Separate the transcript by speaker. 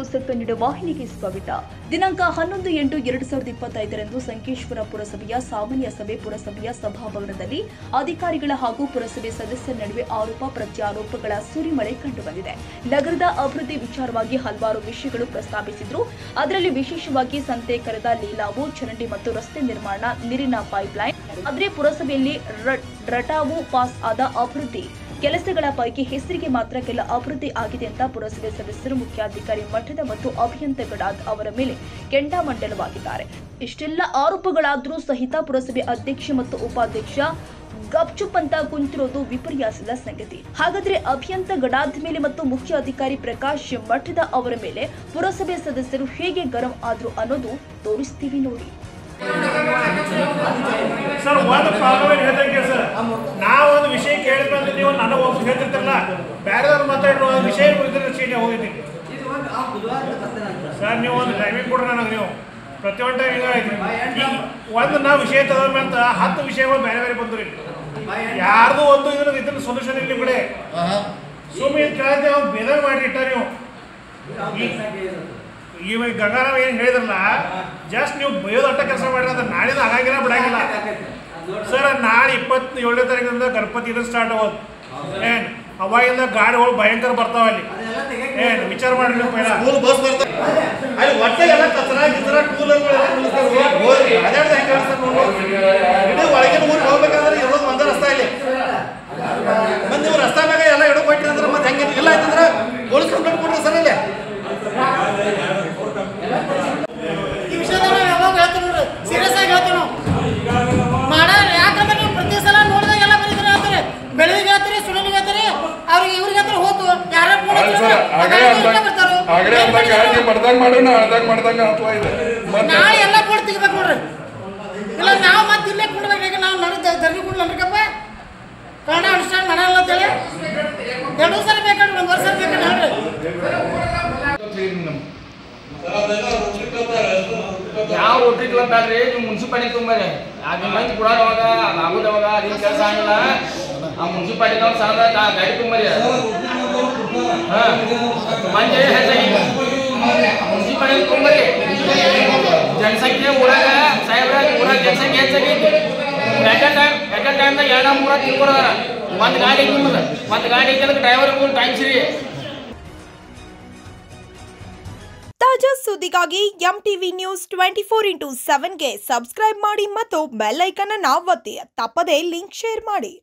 Speaker 1: News Kannada ವಾಹಿನಿಗೆ ಸ್ವಾಗತ. ದಿನಾಂಕ 11/8/2025 ಸಂಕೇಶ್ವರ ಪುರಸಭೆಯ ಸಾಮಾನ್ಯ ಸಭೆ ಪುರಸಭೆಯ ಸಭಾಭವನದಲ್ಲಿ ಅಧಿಕಾರಿಗಳ ಹಾಗೂ ಪುರಸಭೆ ಸದಸ್ಯರ ನಡುವೆ ಆರೋಪ ಪ್ರತ್ಯಾರೋಪಗಳ ಸುರಿಮಳೆ ಕಂಡುಬಂದಿದೆ. ನಗರದ ಅಭಿವೃದ್ಧಿ ವಿಚಾರವಾಗಿ ಹಲವಾರು ವಿಷಯಗಳು ಪ್ರಸ್ತಾಪಿಸಿದ್ರು. ಅದರಲ್ಲಿ ವಿಶೇಷವಾಗಿ ಸಂತೆ ಕರೆದ ಲೀಲಾವು, ಚರಂಡಿ ಮತ್ತು ರಸ್ತೆ ನಿರ್ಮಾಣ, ನೀರಿನ ಪೈಪ್ಲೈನ್. ಆದರೆ ಪುರಸಭೆಯಲ್ಲಿ ರಟಾವು ಪಾಸ್ ಆದ ಅಭಿವೃದ್ಧಿ ಕೆಲಸಗಳ ಪೈಕಿ ಹೆಸರಿಗೆ ಮಾತ್ರ ಕೆಲ ಅಭಿವೃದ್ಧಿ ಆಗಿದೆ ಅಂತ ಪುರಸಭೆ ಸದಸ್ಯರು, ಮುಖ್ಯಾಧಿಕಾರಿ ಮಠದ ಮತ್ತು ಅಭಿಯಂತರಗಳಾದ ಅವರ ಮೇಲೆ ಕೆಂಡಾಮಂಡಲವಾಗಿದ್ದಾರೆ. ಇಷ್ಟೆಲ್ಲ ಆರೋಪಗಳಾದರೂ ಸಹಿತ ಪುರಸಭೆ ಅಧ್ಯಕ್ಷ ಮತ್ತು ಉಪಾಧ್ಯಕ್ಷ ಗಪ್ಚುಪ್ ಅಂತ ಕುಂತಿರೋದು ವಿಪರ್ಯಾಸದ ಸಂಗತಿ. ಹಾಗಾದ್ರೆ ಅಭಿಯಂತ ಗಡಾದ ಮೇಲೆ ಮತ್ತು ಮುಖ್ಯ ಅಧಿಕಾರಿ ಪ್ರಕಾಶ್ ಮಠದ ಅವರ ಮೇಲೆ ಪುರಸಭೆ ಸದಸ್ಯರು ಹೇಗೆ ಗರಂ ಆದ್ರು ಅನ್ನೋದು ತೋರಿಸ್ತೀವಿ ನೋಡಿ.
Speaker 2: ಸರ್, ಒಂದು ಪ್ರಾಬ್ಲಮ್ ಹೇಳ್ದಂಗೆ ಸರ್, ನಾವೊಂದು ವಿಷಯ ಕೇಳಿದ್ರೆ ನೀವು ನನಗೆ ಒಬ್ಬ ಹೇಳ್ತಿರ್ತಾರಲ್ಲ, ಬೇರೆದವ್ರು ಮಾತಾಡಿರೋ ವಿಷಯ ಚೇಂಜ್ ಹೋಗಿದ್ದೀನಿ ಸರ್. ನೀವು ಒಂದು ಟೈಮಿಂಗ್ ಕೊಡ್ರಿ ನನಗೆ. ನೀವು ಪ್ರತಿಯೊಂದು ಟೈಮ್ ಹಿಂಗೆ ಒಂದು ನಾವು ವಿಷಯ ತಗೊಂಡ್ಮೇಂತ 10 ವಿಷಯಗಳು ಬೇರೆ ಬೇರೆ ಬಂದ್ರಿ. ಯಾರ್ದು ಒಂದು ಇದ್ರ ಸೊಲ್ಯೂಷನ್ ಇಲ್ಲಿ ಬಿಡಿ. ಸುಮ್ಮನೆ ಕೇಳಿದ್ರೆ ಅವ್ನು ಬೇದಾರ ಮಾಡಿ ಇಟ್ಟ. ನೀವು ಇವಾಗ ಗಂಗಾರಾಮ್ ಏನು ಹೇಳಿದ್ರಲ್ಲ, ಜಸ್ಟ್ ನೀವು ಬಯೋದಟ್ಟ ಕೆಲಸ ಮಾಡಿದ್ರೆ ನಾಳಿಂದ ಆಗಂಗಿಲ್ಲ ಬಿಡಂಗಿಲ್ಲ ಸರ್. ನಾಳೆ 27ನೇ ತಾರೀಕಿಂದ ಗಣಪತಿ ಇದನ್ನು ಸ್ಟಾರ್ಟ್ ಆಗೋದು. ಏನು ಅವಾಗಿಂದ ಗಾಡಿಗಳು ಭಯಂಕರ ಬರ್ತಾವ ಅಲ್ಲಿ. ಏನು ವಿಚಾರ ಮಾಡಿ ನೀವು ಪೈಲ ಬಸ್ ಬರ್ತಾವೆ ಅಲ್ಲಿ ಒಟ್ಟೆ ಎಲ್ಲ ಕಚರಾ ಗಿಚರಾ ಇಡೀ ಒಳಗಿನ ಊರಿಗೆ ಹೋಗ್ಬೇಕಂದ್ರೆ ಇರೋದು ಒಂದೇ ರಸ್ತೆ ಇಲ್ಲಿ. ಮತ್ತೆ ನೀವು ರಸ್ತೆ ಮ್ಯಾಗ ಎಲ್ಲ ಹಿಡಿದು ಕೊಟ್ಟಿರಿ ಅಂದ್ರೆ ಮತ್ತೆ ಹೆಂಗೆ ಇಲ್ಲ ಆಯ್ತಂದ್ರೆ ಪೊಲೀಸ್ ಕಂಪ್ಲೇಂಟ್ ಕೊಡ್ರಿ ಸರ್. ಇಲ್ಲಿ
Speaker 3: ಈ ವಿಷಯದ ಯಾವಾಗ ಹೇಳ್ತೀವಿ ನೋಡ್ರಿ, ಸೀರಿಯಸ್ ಆಗಿ ಹೇಳ್ತೀವಿ ನಾವು ಮಾಡೋಣ. ಯಾಕಂದ್ರೆ ನೀವು ಪ್ರತಿ ಸಲ ನೋಡಿದಾಗ ಎಲ್ಲ ಬರೀತಾರೆ ಹೇಳ್ತಾರೆ, ಬೆಳಗ್ಗೆ ಹೇಳ್ತಾರೆ, ಸುಳ್ಳಿಗೆ ಹೇಳ್ತಾರೆ, ಅವ್ರಿಗೆ ಇವ್ರಿಗೆ ಹೇಳ್ತಾರೆ ಹೋತು ಯಾರು ನಾಳೆ ಎಲ್ಲ ಬೋರ್ಡ್ ತೆಗಿಬೇಕು ನೋಡ್ರಿ. ಇಲ್ಲ ನಾವು ಮತ್ತೆ ಇಲ್ಲೇ ಕುಂಡ್ಬೇಕು. ನಾವು ದರ್ಗಿ ಕುಂಡ್ ನಡ್ರಕಪ್ಪ ಕನ್ನಡ ಅನುಷ್ಠಾನ ಮಾಡಲ್ಲ ಅಂತೇಳಿ 2 ಸಲ ಬೇಕಾದ್ರೆ 1 ವರ್ಷ ಬೇಕಾದ್ರೆ ಹೇಳ್ರಿ.
Speaker 4: ಯಾವ ರೋಟ್ರಿ ಕ್ಲಬ್ ಅಲ್ರಿ, ನೀವು ಮುನ್ಸಿಪಾಲಿಟಿ ತುಂಬರಿ ಅದು ಮಂದಿ ಕೊಡೋವಾಗ ಆಗೋದವಾಗ ಅದೇನು ಕೆಲಸ ಆಗಿಲ್ಲ. ಆ ಮುನ್ಸಿಪಾಲಿಟಿ ಅವ್ರು ಸಾಲ ಗಾಡಿ ತುಂಬರಿ ಮಂದಿ ಹೆಚ್ಚಾಗಿ ಮುನ್ಸಿಪಾಲಿಟಿ ತುಂಬರಿ. ಜನಸಂಖ್ಯೆ ಊರಾಗ ಸಾಹೇಬ್ರ ಊರಾಗ ಜನಸಂಖ್ಯೆ ಹೆಚ್ಚಾಗೈತಿ. ಎಟ್ ಟೈಮ್ದಾಗ 2-3 ತಿಳ್ಕೊಡೋದಾರ. ಒಂದು ಗಾಡಿ ನಿಮ್ಮದು, ಒಂದು ಗಾಡಿ ಐತೆ ಡ್ರೈವರ್ ಟೈಮ್ ಸಿರಿ.
Speaker 5: ತಾಜಾ ಸುದ್ದಿಗಾಗಿ MTV ನ್ಯೂಸ್ 24/7ಗೆ ಸಬ್ಸ್ಕ್ರೈಬ್ ಮಾಡಿ ಮತ್ತು ಬೆಲ್ ಐಕಾನ್ ಅನ್ನು ಒತ್ತಿ. ತಪ್ಪದೇ ಲಿಂಕ್ ಶೇರ್ ಮಾಡಿ.